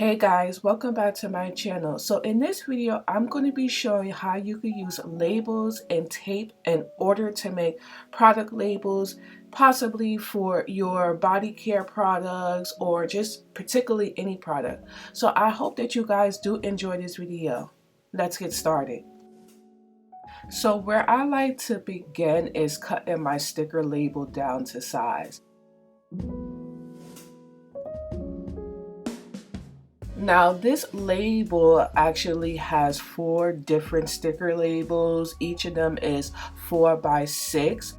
Hey guys, welcome back to my channel. So in this video, I'm going to be showing how you can use labels and tape in order to make product labels, possibly for your body care products or just particularly any product. So I hope that you guys do enjoy this video. Let's get started. So where I like to begin is cutting my sticker label down to size. Now this label actually has 4 different sticker labels. Each of them is 4 by 6.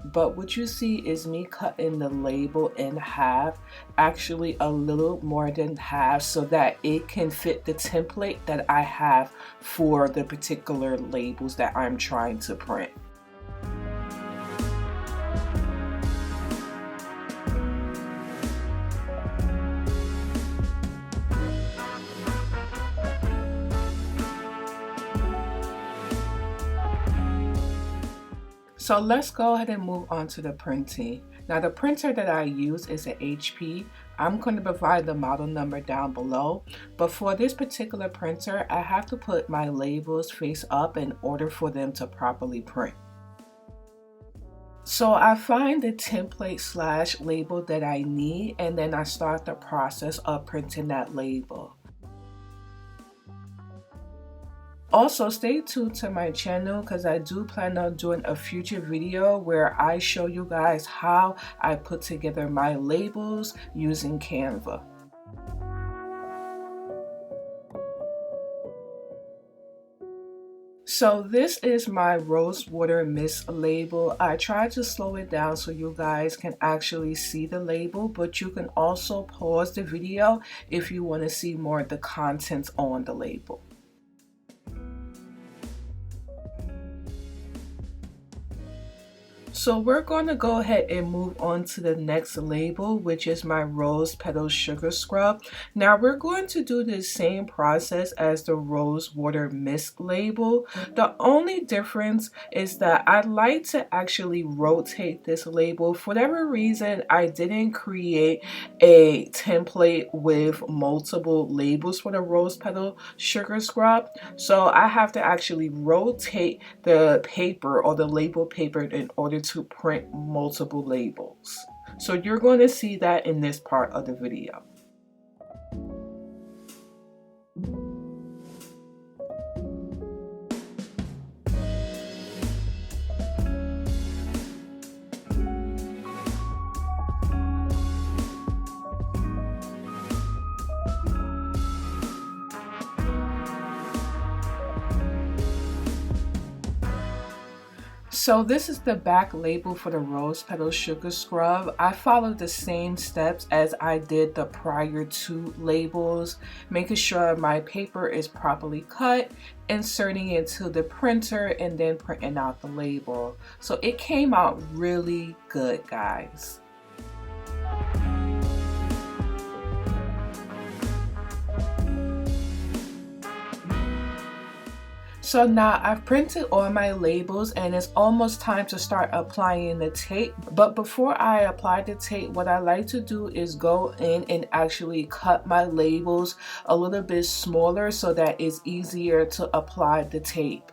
But what you see is me cutting the label in half, actually a little more than half, so that it can fit the template that I have for the particular labels that I'm trying to print. So let's go ahead and move on to the printing. Now the printer that I use is an HP. I'm going to provide the model number down below, but for this particular printer, I have to put my labels face up in order for them to properly print. So I find the template / label that I need, and then I start the process of printing that label. Also, stay tuned to my channel because I do plan on doing a future video where I show you guys how I put together my labels using Canva. So this is my rose water mist label. I tried to slow it down so you guys can actually see the label, but you can also pause the video if you want to see more of the contents on the label. So we're going to go ahead and move on to the next label, which is my rose petal sugar scrub. Now we're going to do the same process as the rose water mist label. The only difference is that I like to actually rotate this label. For whatever reason, I didn't create a template with multiple labels for the rose petal sugar scrub. So I have to actually rotate the paper or the label paper in order to print multiple labels. So you're going to see that in this part of the video. So this is the back label for the rose petal sugar scrub. I followed the same steps as I did the prior 2 labels, making sure my paper is properly cut, inserting it to the printer, and then printing out the label. So it came out really good, guys. So now I've printed all my labels and it's almost time to start applying the tape. But before I apply the tape, what I like to do is go in and actually cut my labels a little bit smaller so that it's easier to apply the tape.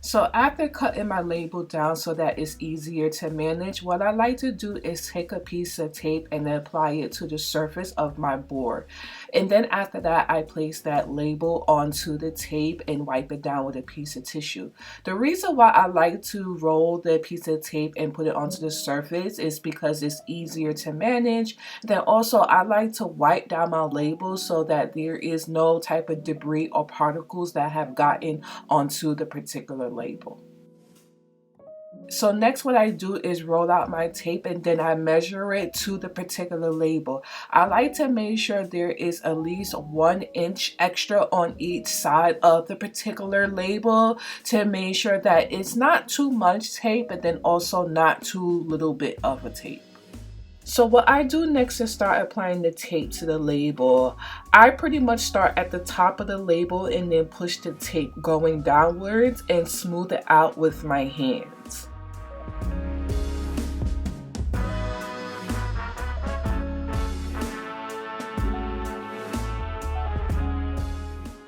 So after cutting my label down so that it's easier to manage, what I like to do is take a piece of tape and apply it to the surface of my board. And then after that, I place that label onto the tape and wipe it down with a piece of tissue. The reason why I like to roll the piece of tape and put it onto the surface is because it's easier to manage. Then also I like to wipe down my label so that there is no type of debris or particles that have gotten onto the particular label. So next what I do is roll out my tape and then I measure it to the particular label. I like to make sure there is at least 1 inch extra on each side of the particular label to make sure that it's not too much tape but then also not too little bit of a tape. So what I do next is start applying the tape to the label. I pretty much start at the top of the label and then push the tape going downwards and smooth it out with my hands.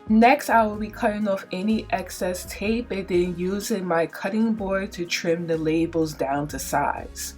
Next, I will be cutting off any excess tape and then using my cutting board to trim the labels down to size.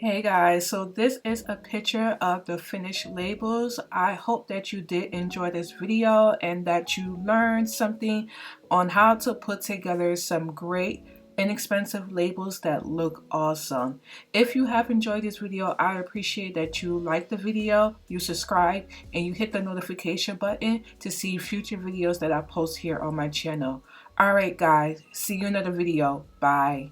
Hey guys, so this is a picture of the finished labels. I hope that you did enjoy this video and that you learned something on how to put together some great inexpensive labels that look awesome. If you have enjoyed this video, I appreciate that you like the video, you subscribe, and you hit the notification button to see future videos that I post here on my channel. Alright guys, see you in another video. Bye.